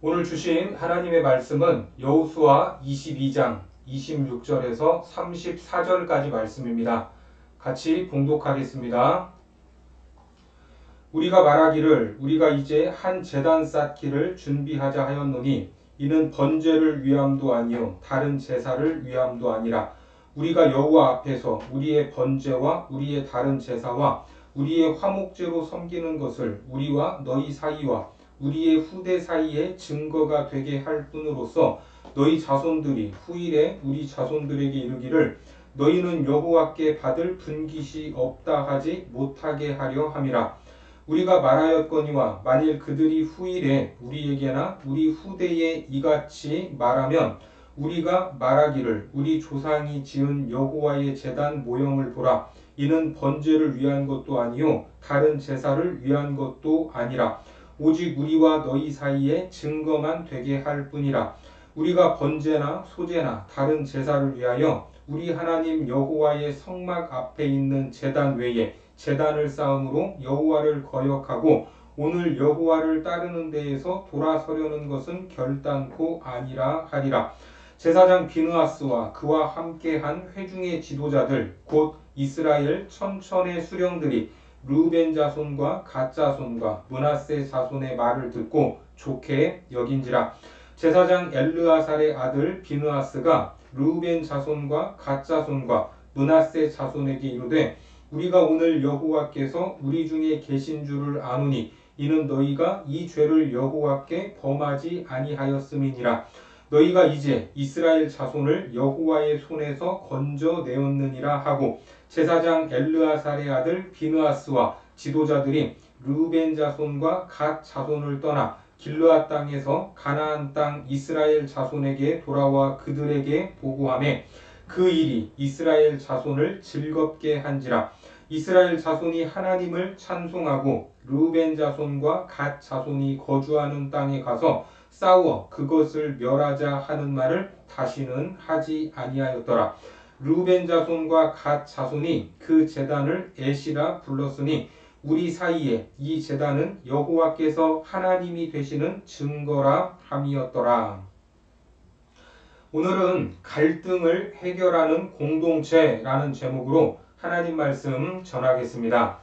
오늘 주신 하나님의 말씀은 여호수아 22장 26절에서 34절까지 말씀입니다. 같이 봉독하겠습니다. 우리가 말하기를 우리가 이제 한 제단 쌓기를 준비하자 하였노니 이는 번제를 위함도 아니요 다른 제사를 위함도 아니라 우리가 여호와 앞에서 우리의 번제와 우리의 다른 제사와 우리의 화목제로 섬기는 것을 우리와 너희 사이와 우리의 후대 사이에 증거가 되게 할 뿐으로써 너희 자손들이 후일에 우리 자손들에게 이르기를 너희는 여호와께 받을 분깃이 없다 하지 못하게 하려 함이라. 우리가 말하였거니와 만일 그들이 후일에 우리에게나 우리 후대에 이같이 말하면 우리가 말하기를 우리 조상이 지은 여호와의 제단 모형을 보라. 이는 번제를 위한 것도 아니요 다른 제사를 위한 것도 아니라 오직 우리와 너희 사이에 증거만 되게 할 뿐이라. 우리가 번제나 소제나 다른 제사를 위하여 우리 하나님 여호와의 성막 앞에 있는 제단 외에 제단을 쌓음으로 여호와를 거역하고 오늘 여호와를 따르는 데에서 돌아서려는 것은 결단코 아니라 하리라. 제사장 비느하스와 그와 함께한 회중의 지도자들 곧 이스라엘 천천의 수령들이 르우벤 자손과 갓 자손과 므낫세 자손의 말을 듣고 좋게 여긴지라. 제사장 엘르아살의 아들 비느하스가 르우벤 자손과 갓 자손과 므낫세 자손에게 이르되 우리가 오늘 여호와께서 우리 중에 계신 줄을 아노니 이는 너희가 이 죄를 여호와께 범하지 아니하였음이니라. 너희가 이제 이스라엘 자손을 여호와의 손에서 건져내었느니라 하고 제사장 엘르아살의 아들 비느하스와 지도자들이 르우벤 자손과 갓 자손을 떠나 길르앗 땅에서 가나안 땅 이스라엘 자손에게 돌아와 그들에게 보고하매 그 일이 이스라엘 자손을 즐겁게 한지라. 이스라엘 자손이 하나님을 찬송하고 르우벤 자손과 갓 자손이 거주하는 땅에 가서 싸워 그것을 멸하자 하는 말을 다시는 하지 아니하였더라. 르우벤 자손과 갓 자손이 그 제단을 에시라 불렀으니 우리 사이에 이 제단은 여호와께서 하나님이 되시는 증거라 함이었더라. 오늘은 갈등을 해결하는 공동체라는 제목으로 하나님 말씀 전하겠습니다.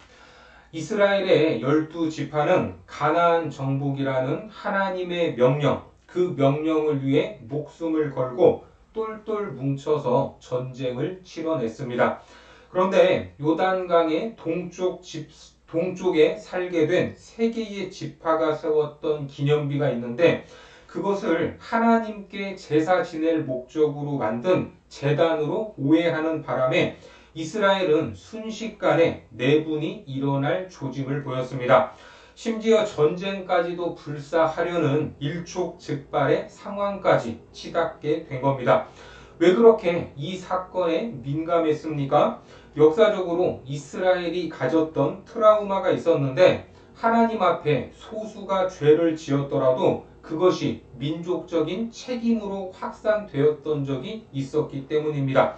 이스라엘의 12지파는 가나안 정복이라는 하나님의 명령, 그 명령을 위해 목숨을 걸고 똘똘 뭉쳐서 전쟁을 치러냈습니다. 그런데 요단강의 동쪽에 살게 된 세 개의 지파가 세웠던 기념비가 있는데 그것을 하나님께 제사 지낼 목적으로 만든 제단으로 오해하는 바람에 이스라엘은 순식간에 내분이 일어날 조짐을 보였습니다. 심지어 전쟁까지도 불사하려는 일촉즉발의 상황까지 치닫게 된 겁니다. 왜 그렇게 이 사건에 민감했습니까? 역사적으로 이스라엘이 가졌던 트라우마가 있었는데 하나님 앞에 소수가 죄를 지었더라도 그것이 민족적인 책임으로 확산되었던 적이 있었기 때문입니다.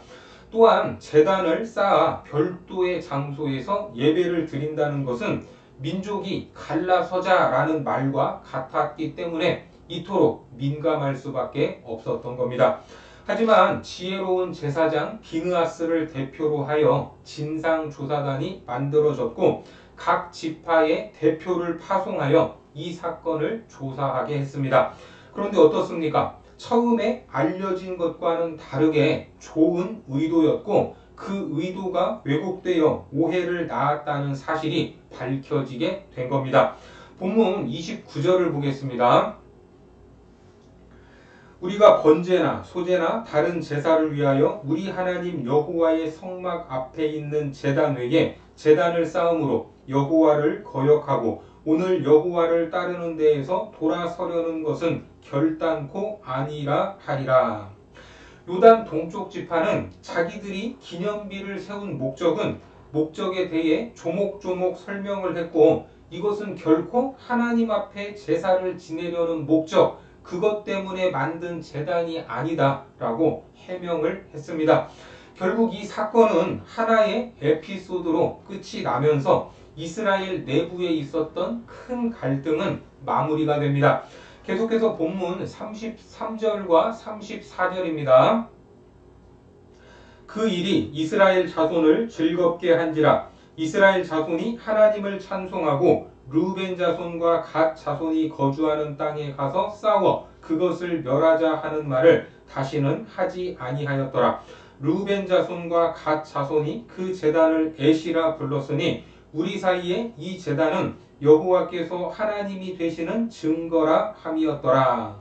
또한 제단을 쌓아 별도의 장소에서 예배를 드린다는 것은 민족이 갈라서자라는 말과 같았기 때문에 이토록 민감할 수밖에 없었던 겁니다. 하지만 지혜로운 제사장 비느하스를 대표로 하여 진상조사단이 만들어졌고 각 지파의 대표를 파송하여 이 사건을 조사하게 했습니다. 그런데 어떻습니까? 처음에 알려진 것과는 다르게 좋은 의도였고 그 의도가 왜곡되어 오해를 낳았다는 사실이 밝혀지게 된 겁니다. 본문 29절을 보겠습니다. 우리가 번제나 소제나 다른 제사를 위하여 우리 하나님 여호와의 성막 앞에 있는 제단 외에 제단을 쌓음으로 여호와를 거역하고 오늘 여호와를 따르는 데에서 돌아서려는 것은 결단코 아니라 하리라. 요단 동쪽 지파는 자기들이 기념비를 세운 목적에 대해 조목조목 설명을 했고 이것은 결코 하나님 앞에 제사를 지내려는 목적, 그것 때문에 만든 제단이 아니다라고 해명을 했습니다. 결국 이 사건은 하나의 에피소드로 끝이 나면서 이스라엘 내부에 있었던 큰 갈등은 마무리가 됩니다. 계속해서 본문 33절과 34절입니다. 그 일이 이스라엘 자손을 즐겁게 한지라. 이스라엘 자손이 하나님을 찬송하고 르우벤 자손과 갓 자손이 거주하는 땅에 가서 싸워 그것을 멸하자 하는 말을 다시는 하지 아니하였더라. 르우벤 자손과 갓 자손이 그 제단을 에시라 불렀으니 우리 사이에 이 제단은 여호와께서 하나님이 되시는 증거라 함이었더라.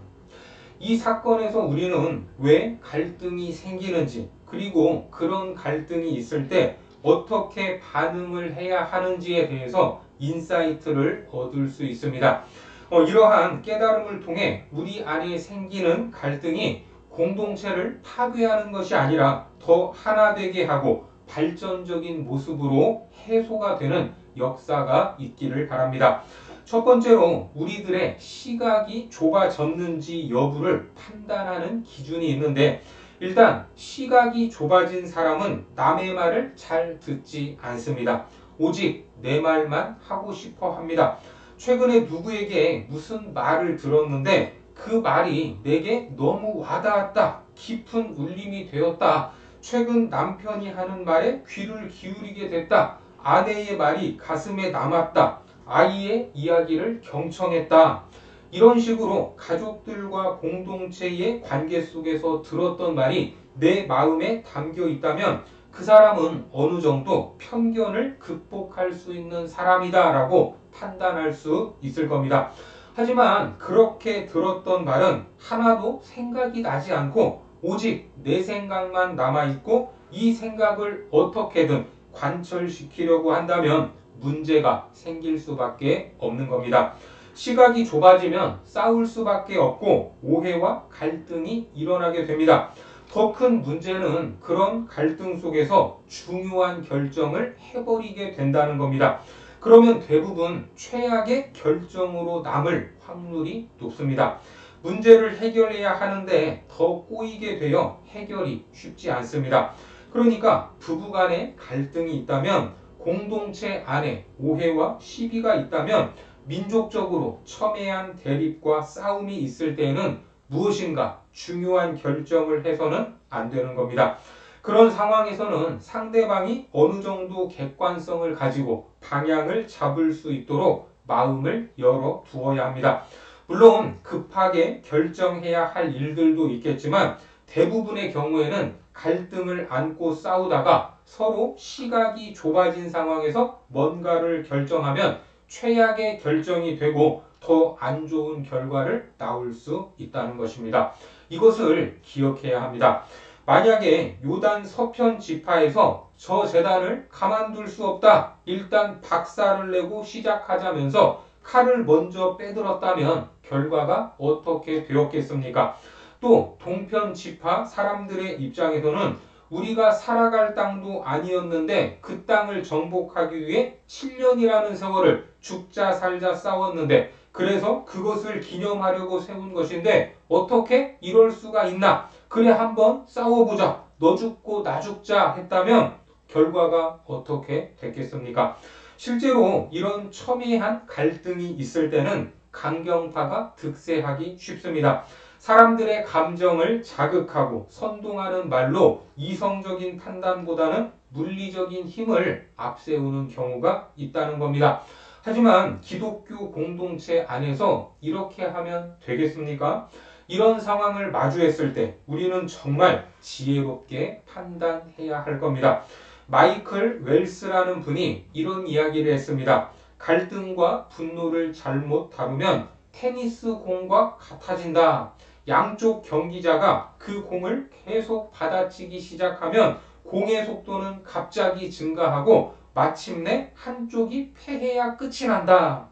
이 사건에서 우리는 왜 갈등이 생기는지, 그리고 그런 갈등이 있을 때 어떻게 반응을 해야 하는지에 대해서 인사이트를 얻을 수 있습니다. 이러한 깨달음을 통해 우리 안에 생기는 갈등이 공동체를 파괴하는 것이 아니라 더 하나 되게 하고 발전적인 모습으로 해소가 되는 역사가 있기를 바랍니다. 첫 번째로 우리들의 시각이 좁아졌는지 여부를 판단하는 기준이 있는데, 일단 시각이 좁아진 사람은 남의 말을 잘 듣지 않습니다. 오직 내 말만 하고 싶어 합니다. 최근에 누구에게 무슨 말을 들었는데 그 말이 내게 너무 와닿았다, 깊은 울림이 되었다, 최근 남편이 하는 말에 귀를 기울이게 됐다, 아내의 말이 가슴에 남았다, 아이의 이야기를 경청했다. 이런 식으로 가족들과 공동체의 관계 속에서 들었던 말이 내 마음에 담겨 있다면 그 사람은 어느 정도 편견을 극복할 수 있는 사람이다 라고 판단할 수 있을 겁니다. 하지만 그렇게 들었던 말은 하나도 생각이 나지 않고 오직 내 생각만 남아있고 이 생각을 어떻게든 관철시키려고 한다면 문제가 생길 수밖에 없는 겁니다. 시각이 좁아지면 싸울 수밖에 없고 오해와 갈등이 일어나게 됩니다. 더 큰 문제는 그런 갈등 속에서 중요한 결정을 해버리게 된다는 겁니다. 그러면 대부분 최악의 결정으로 남을 확률이 높습니다. 문제를 해결해야 하는데 더 꼬이게 되어 해결이 쉽지 않습니다. 그러니까 부부간에 갈등이 있다면, 공동체 안에 오해와 시비가 있다면, 민족적으로 첨예한 대립과 싸움이 있을 때에는 무엇인가 중요한 결정을 해서는 안 되는 겁니다. 그런 상황에서는 상대방이 어느 정도 객관성을 가지고 방향을 잡을 수 있도록 마음을 열어 두어야 합니다. 물론 급하게 결정해야 할 일들도 있겠지만 대부분의 경우에는 갈등을 안고 싸우다가 서로 시각이 좁아진 상황에서 뭔가를 결정하면 최악의 결정이 되고 더 안 좋은 결과를 낳을 수 있다는 것입니다. 이것을 기억해야 합니다. 만약에 요단 서편 지파에서 저 제단을 가만둘 수 없다, 일단 박살을 내고 시작하자면서 칼을 먼저 빼들었다면 결과가 어떻게 되었겠습니까? 또 동편 지파 사람들의 입장에서는 우리가 살아갈 땅도 아니었는데 그 땅을 정복하기 위해 7년이라는 세월을 죽자 살자 싸웠는데, 그래서 그것을 기념하려고 세운 것인데 어떻게 이럴 수가 있나? 그래 한번 싸워보자, 너 죽고 나 죽자 했다면 결과가 어떻게 됐겠습니까? 실제로 이런 첨예한 갈등이 있을 때는 강경파가 득세하기 쉽습니다. 사람들의 감정을 자극하고 선동하는 말로 이성적인 판단보다는 물리적인 힘을 앞세우는 경우가 있다는 겁니다. 하지만 기독교 공동체 안에서 이렇게 하면 되겠습니까? 이런 상황을 마주했을 때 우리는 정말 지혜롭게 판단해야 할 겁니다. 마이클 웰스라는 분이 이런 이야기를 했습니다. 갈등과 분노를 잘못 다루면 테니스 공과 같아진다. 양쪽 경기자가 그 공을 계속 받아치기 시작하면 공의 속도는 갑자기 증가하고 마침내 한쪽이 패해야 끝이 난다.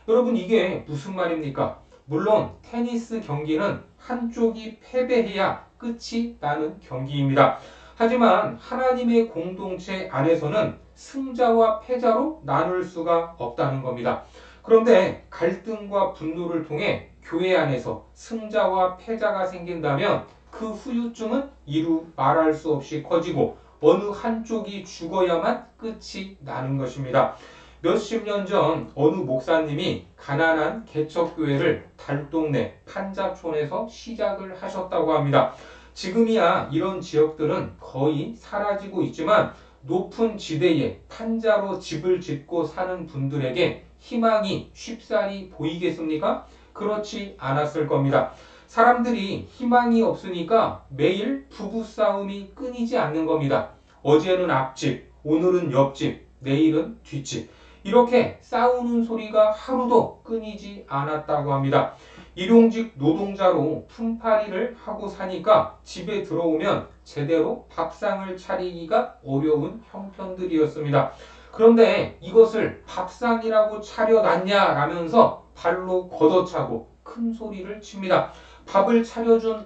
여러분, 이게 무슨 말입니까? 물론 테니스 경기는 한쪽이 패배해야 끝이 나는 경기입니다. 하지만 하나님의 공동체 안에서는 승자와 패자로 나눌 수가 없다는 겁니다. 그런데 갈등과 분노를 통해 교회 안에서 승자와 패자가 생긴다면 그 후유증은 이루 말할 수 없이 커지고 어느 한쪽이 죽어야만 끝이 나는 것입니다. 몇십 년 전 어느 목사님이 가난한 개척교회를 달동네 판자촌에서 시작을 하셨다고 합니다. 지금이야 이런 지역들은 거의 사라지고 있지만 높은 지대에 판자로 집을 짓고 사는 분들에게 희망이 쉽사리 보이겠습니까? 그렇지 않았을 겁니다. 사람들이 희망이 없으니까 매일 부부싸움이 끊이지 않는 겁니다. 어제는 앞집, 오늘은 옆집, 내일은 뒷집. 이렇게 싸우는 소리가 하루도 끊이지 않았다고 합니다. 일용직 노동자로 품팔이를 하고 사니까 집에 들어오면 제대로 밥상을 차리기가 어려운 형편들이었습니다. 그런데 이것을 밥상이라고 차려놨냐라면서 발로 걷어차고 큰 소리를 칩니다. 밥을 차려준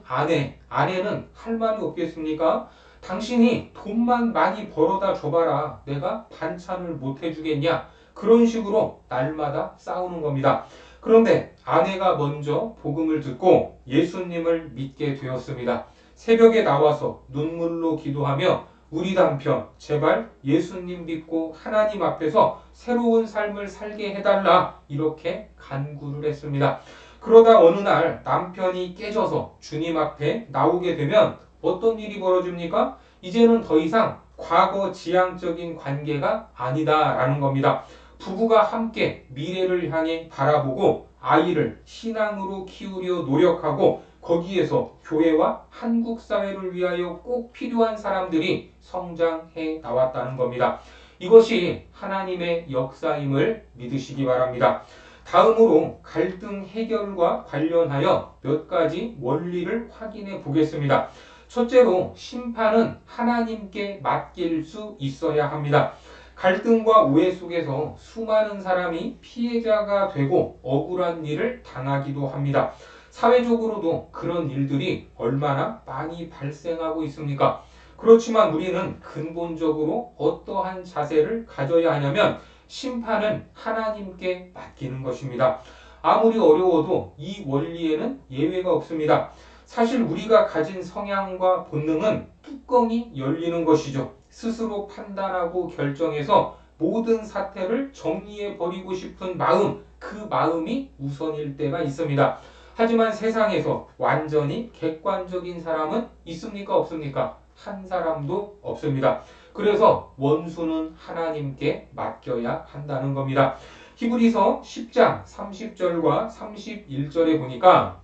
아내는 할 말이 없겠습니까? 당신이 돈만 많이 벌어다 줘봐라. 내가 반찬을 못 해주겠냐? 그런 식으로 날마다 싸우는 겁니다. 그런데 아내가 먼저 복음을 듣고 예수님을 믿게 되었습니다. 새벽에 나와서 눈물로 기도하며 우리 남편 제발 예수님 믿고 하나님 앞에서 새로운 삶을 살게 해달라 이렇게 간구를 했습니다. 그러다 어느 날 남편이 깨져서 주님 앞에 나오게 되면 어떤 일이 벌어집니까? 이제는 더 이상 과거 지향적인 관계가 아니다라는 겁니다. 부부가 함께 미래를 향해 바라보고 아이를 신앙으로 키우려 노력하고 거기에서 교회와 한국 사회를 위하여 꼭 필요한 사람들이 성장해 나왔다는 겁니다. 이것이 하나님의 역사임을 믿으시기 바랍니다. 다음으로 갈등 해결과 관련하여 몇 가지 원리를 확인해 보겠습니다. 첫째로 심판은 하나님께 맡길 수 있어야 합니다. 갈등과 오해 속에서 수많은 사람이 피해자가 되고 억울한 일을 당하기도 합니다. 사회적으로도 그런 일들이 얼마나 많이 발생하고 있습니까? 그렇지만 우리는 근본적으로 어떠한 자세를 가져야 하냐면 심판은 하나님께 맡기는 것입니다. 아무리 어려워도 이 원리에는 예외가 없습니다. 사실 우리가 가진 성향과 본능은 뚜껑이 열리는 것이죠. 스스로 판단하고 결정해서 모든 사태를 정리해 버리고 싶은 마음, 그 마음이 우선일 때가 있습니다. 하지만 세상에서 완전히 객관적인 사람은 있습니까? 없습니까? 한 사람도 없습니다. 그래서 원수는 하나님께 맡겨야 한다는 겁니다. 히브리서 10장 30절과 31절에 보니까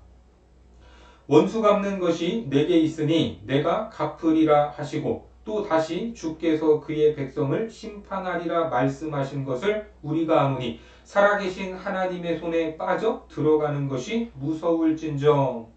원수 갚는 것이 내게 있으니 내가 갚으리라 하시고 또 다시 주께서 그의 백성을 심판하리라 말씀하신 것을 우리가 아노니 살아계신 하나님의 손에 빠져 들어가는 것이 무서울진정.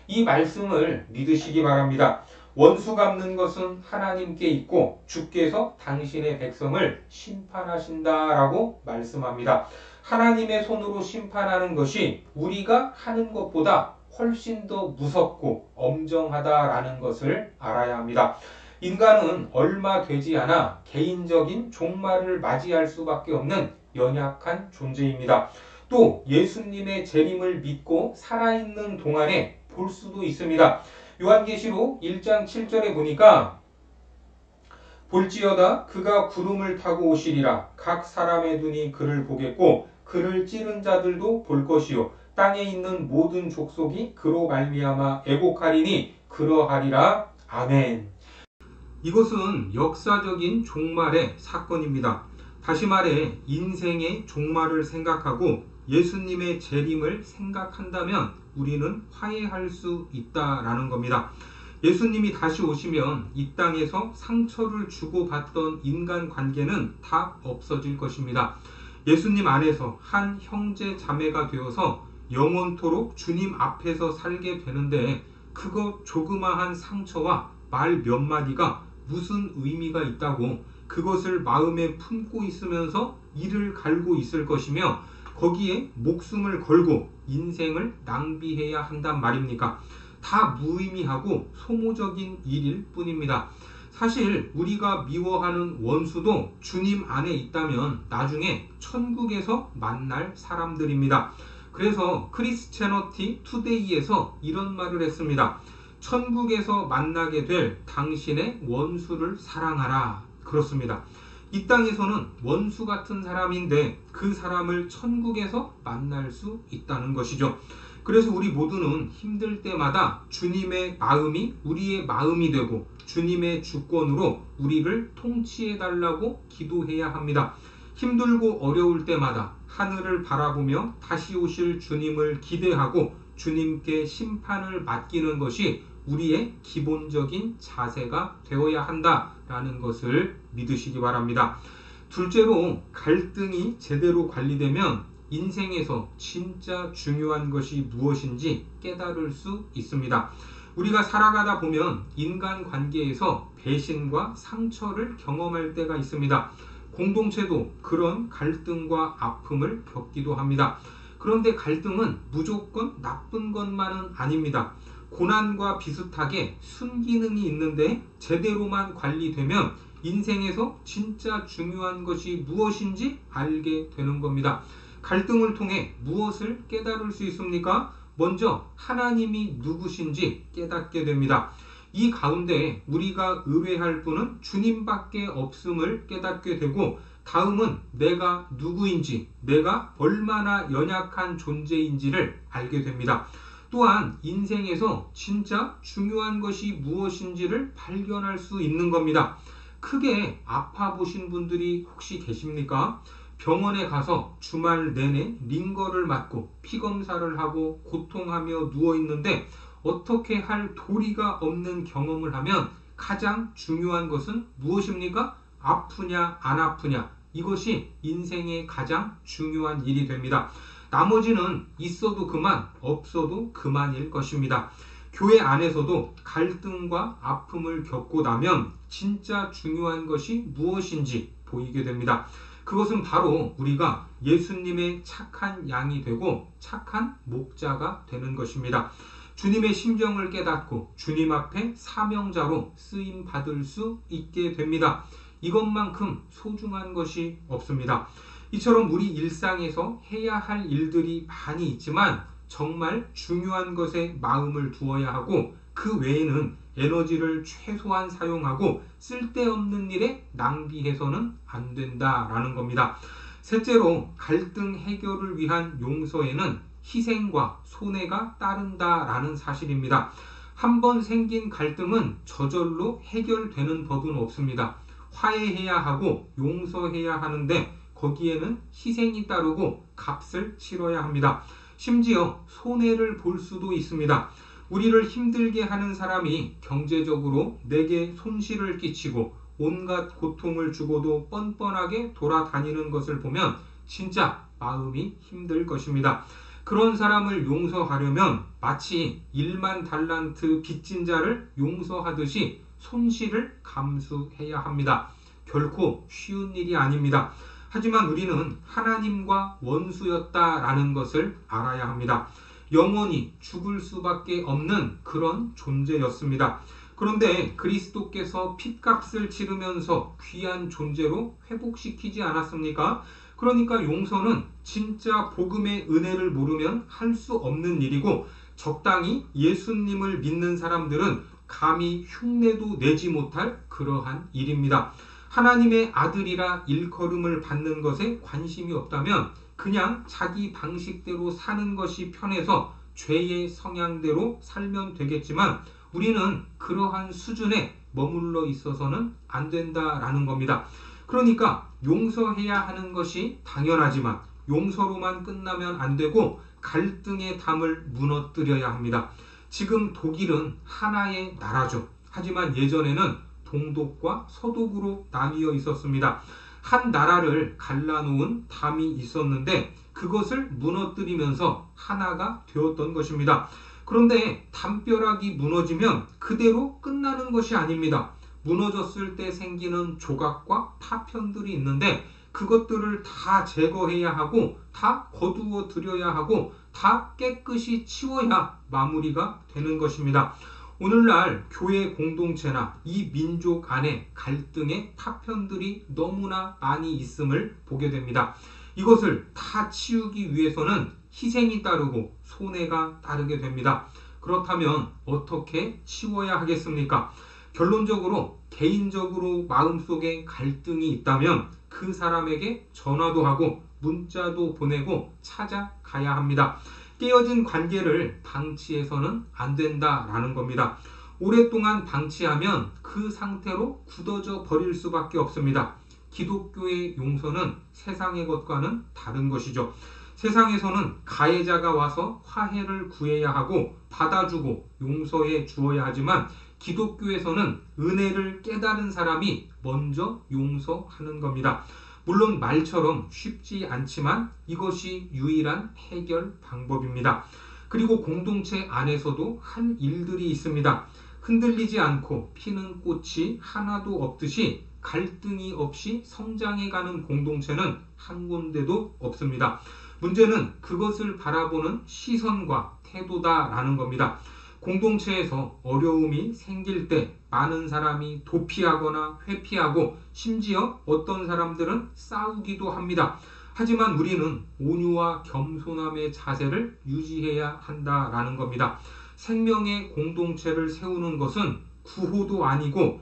이 말씀을 믿으시기 바랍니다. 원수 갚는 것은 하나님께 있고 주께서 당신의 백성을 심판하신다라고 말씀합니다. 하나님의 손으로 심판하는 것이 우리가 하는 것보다 훨씬 더 무섭고 엄정하다라는 것을 알아야 합니다. 인간은 얼마 되지 않아 개인적인 종말을 맞이할 수밖에 없는 연약한 존재입니다. 또 예수님의 재림을 믿고 살아있는 동안에 볼 수도 있습니다. 요한계시록 1장 7절에 보니까 볼지어다 그가 구름을 타고 오시리라. 각 사람의 눈이 그를 보겠고 그를 찌른 자들도 볼 것이요 땅에 있는 모든 족속이 그로 말미암아 애곡하리니 그러하리라. 아멘. 이것은 역사적인 종말의 사건입니다. 다시 말해 인생의 종말을 생각하고 예수님의 재림을 생각한다면 우리는 화해할 수 있다라는 겁니다. 예수님이 다시 오시면 이 땅에서 상처를 주고받던 인간관계는 다 없어질 것입니다. 예수님 안에서 한 형제 자매가 되어서 영원토록 주님 앞에서 살게 되는데 그거 조그마한 상처와 말 몇 마디가 무슨 의미가 있다고 그것을 마음에 품고 있으면서 이를 갈고 있을 것이며 거기에 목숨을 걸고 인생을 낭비해야 한단 말입니까? 다 무의미하고 소모적인 일일 뿐입니다. 사실 우리가 미워하는 원수도 주님 안에 있다면 나중에 천국에서 만날 사람들입니다. 그래서 크리스채너티 투데이에서 이런 말을 했습니다. 천국에서 만나게 될 당신의 원수를 사랑하라. 그렇습니다. 이 땅에서는 원수 같은 사람인데 그 사람을 천국에서 만날 수 있다는 것이죠. 그래서 우리 모두는 힘들 때마다 주님의 마음이 우리의 마음이 되고 주님의 주권으로 우리를 통치해 달라고 기도해야 합니다. 힘들고 어려울 때마다 하늘을 바라보며 다시 오실 주님을 기대하고 주님께 심판을 맡기는 것이 우리의 기본적인 자세가 되어야 한다라는 것을 믿으시기 바랍니다. 둘째로, 갈등이 제대로 관리되면 인생에서 진짜 중요한 것이 무엇인지 깨달을 수 있습니다. 우리가 살아가다 보면 인간관계에서 배신과 상처를 경험할 때가 있습니다. 공동체도 그런 갈등과 아픔을 겪기도 합니다. 그런데 갈등은 무조건 나쁜 것만은 아닙니다. 고난과 비슷하게 순기능이 있는데 제대로만 관리되면 인생에서 진짜 중요한 것이 무엇인지 알게 되는 겁니다. 갈등을 통해 무엇을 깨달을 수 있습니까? 먼저 하나님이 누구신지 깨닫게 됩니다. 이 가운데 우리가 의뢰할 분은 주님밖에 없음을 깨닫게 되고, 다음은 내가 누구인지, 내가 얼마나 연약한 존재인지를 알게 됩니다. 또한 인생에서 진짜 중요한 것이 무엇인지를 발견할 수 있는 겁니다. 크게 아파 보신 분들이 혹시 계십니까? 병원에 가서 주말 내내 링거를 맞고 피검사를 하고 고통하며 누워있는데 어떻게 할 도리가 없는 경험을 하면 가장 중요한 것은 무엇입니까? 아프냐 안 아프냐, 이것이 인생의 가장 중요한 일이 됩니다. 나머지는 있어도 그만, 없어도 그만일 것입니다. 교회 안에서도 갈등과 아픔을 겪고 나면 진짜 중요한 것이 무엇인지 보이게 됩니다. 그것은 바로 우리가 예수님의 착한 양이 되고 착한 목자가 되는 것입니다. 주님의 심정을 깨닫고 주님 앞에 사명자로 쓰임 받을 수 있게 됩니다. 이것만큼 소중한 것이 없습니다. 이처럼 우리 일상에서 해야 할 일들이 많이 있지만 정말 중요한 것에 마음을 두어야 하고, 그 외에는 에너지를 최소한 사용하고 쓸데없는 일에 낭비해서는 안 된다라는 겁니다. 셋째로, 갈등 해결을 위한 용서에는 희생과 손해가 따른다라는 사실입니다. 한번 생긴 갈등은 저절로 해결되는 법은 없습니다. 화해해야 하고 용서해야 하는데 거기에는 희생이 따르고 값을 치러야 합니다. 심지어 손해를 볼 수도 있습니다. 우리를 힘들게 하는 사람이 경제적으로 내게 손실을 끼치고 온갖 고통을 주고도 뻔뻔하게 돌아다니는 것을 보면 진짜 마음이 힘들 것입니다. 그런 사람을 용서하려면 마치 1만 달란트 빚진 자를 용서하듯이 손실을 감수해야 합니다. 결코 쉬운 일이 아닙니다. 하지만 우리는 하나님과 원수였다라는 것을 알아야 합니다. 영원히 죽을 수밖에 없는 그런 존재였습니다. 그런데 그리스도께서 핏값을 치르면서 귀한 존재로 회복시키지 않았습니까? 그러니까 용서는 진짜 복음의 은혜를 모르면 할 수 없는 일이고, 적당히 예수님을 믿는 사람들은 감히 흉내도 내지 못할 그러한 일입니다. 하나님의 아들이라 일컬음을 받는 것에 관심이 없다면 그냥 자기 방식대로 사는 것이 편해서 죄의 성향대로 살면 되겠지만, 우리는 그러한 수준에 머물러 있어서는 안 된다라는 겁니다. 그러니까 용서해야 하는 것이 당연하지만 용서로만 끝나면 안 되고 갈등의 담을 무너뜨려야 합니다. 지금 독일은 하나의 나라죠. 하지만 예전에는 동독과 서독으로 나뉘어 있었습니다. 한 나라를 갈라놓은 담이 있었는데 그것을 무너뜨리면서 하나가 되었던 것입니다. 그런데 담벼락이 무너지면 그대로 끝나는 것이 아닙니다. 무너졌을 때 생기는 조각과 파편들이 있는데 그것들을 다 제거해야 하고 다 거두어 들여야 하고 다 깨끗이 치워야 마무리가 되는 것입니다. 오늘날 교회 공동체나 이 민족 안에 갈등의 파편들이 너무나 많이 있음을 보게 됩니다. 이것을 다 치우기 위해서는 희생이 따르고 손해가 따르게 됩니다. 그렇다면 어떻게 치워야 하겠습니까? 결론적으로 개인적으로 마음속에 갈등이 있다면 그 사람에게 전화도 하고 문자도 보내고 찾아가야 합니다. 깨어진 관계를 방치해서는 안 된다라는 겁니다. 오랫동안 방치하면 그 상태로 굳어져 버릴 수밖에 없습니다. 기독교의 용서는 세상의 것과는 다른 것이죠. 세상에서는 가해자가 와서 화해를 구해야 하고 받아주고 용서해 주어야 하지만 기독교에서는 은혜를 깨달은 사람이 먼저 용서하는 겁니다. 물론 말처럼 쉽지 않지만 이것이 유일한 해결 방법입니다. 그리고 공동체 안에서도 한 일들이 있습니다. 흔들리지 않고 피는 꽃이 하나도 없듯이 갈등이 없이 성장해가는 공동체는 한 군데도 없습니다. 문제는 그것을 바라보는 시선과 태도다라는 겁니다. 공동체에서 어려움이 생길 때 많은 사람이 도피하거나 회피하고 심지어 어떤 사람들은 싸우기도 합니다. 하지만 우리는 온유와 겸손함의 자세를 유지해야 한다라는 겁니다. 생명의 공동체를 세우는 것은 구호도 아니고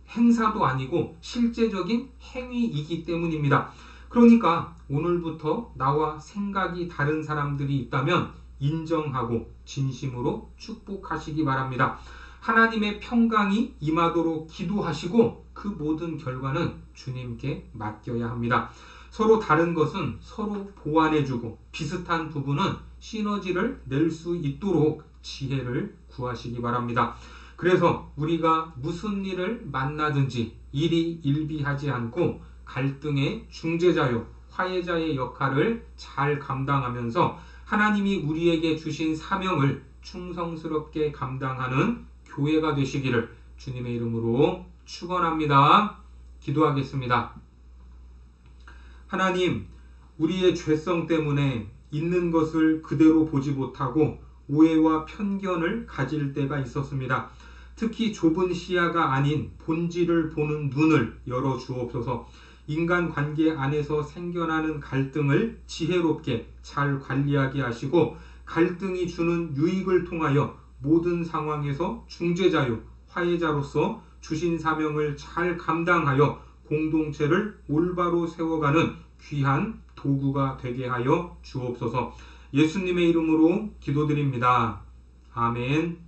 행사도 아니고 실제적인 행위이기 때문입니다. 그러니까 오늘부터 나와 생각이 다른 사람들이 있다면 인정하고 진심으로 축복하시기 바랍니다. 하나님의 평강이 임하도록 기도하시고 그 모든 결과는 주님께 맡겨야 합니다. 서로 다른 것은 서로 보완해주고 비슷한 부분은 시너지를 낼 수 있도록 지혜를 구하시기 바랍니다. 그래서 우리가 무슨 일을 만나든지 일이 일비하지 않고 갈등의 중재자요 화해자의 역할을 잘 감당하면서 하나님이 우리에게 주신 사명을 충성스럽게 감당하는 교회가 되시기를 주님의 이름으로 축원합니다. 기도하겠습니다. 하나님, 우리의 죄성 때문에 있는 것을 그대로 보지 못하고 오해와 편견을 가질 때가 있었습니다. 특히 좁은 시야가 아닌 본질을 보는 눈을 열어 주옵소서. 인간관계 안에서 생겨나는 갈등을 지혜롭게 잘 관리하게 하시고 갈등이 주는 유익을 통하여 모든 상황에서 중재자요 화해자로서 주신 사명을 잘 감당하여 공동체를 올바로 세워가는 귀한 도구가 되게 하여 주옵소서. 예수님의 이름으로 기도드립니다. 아멘.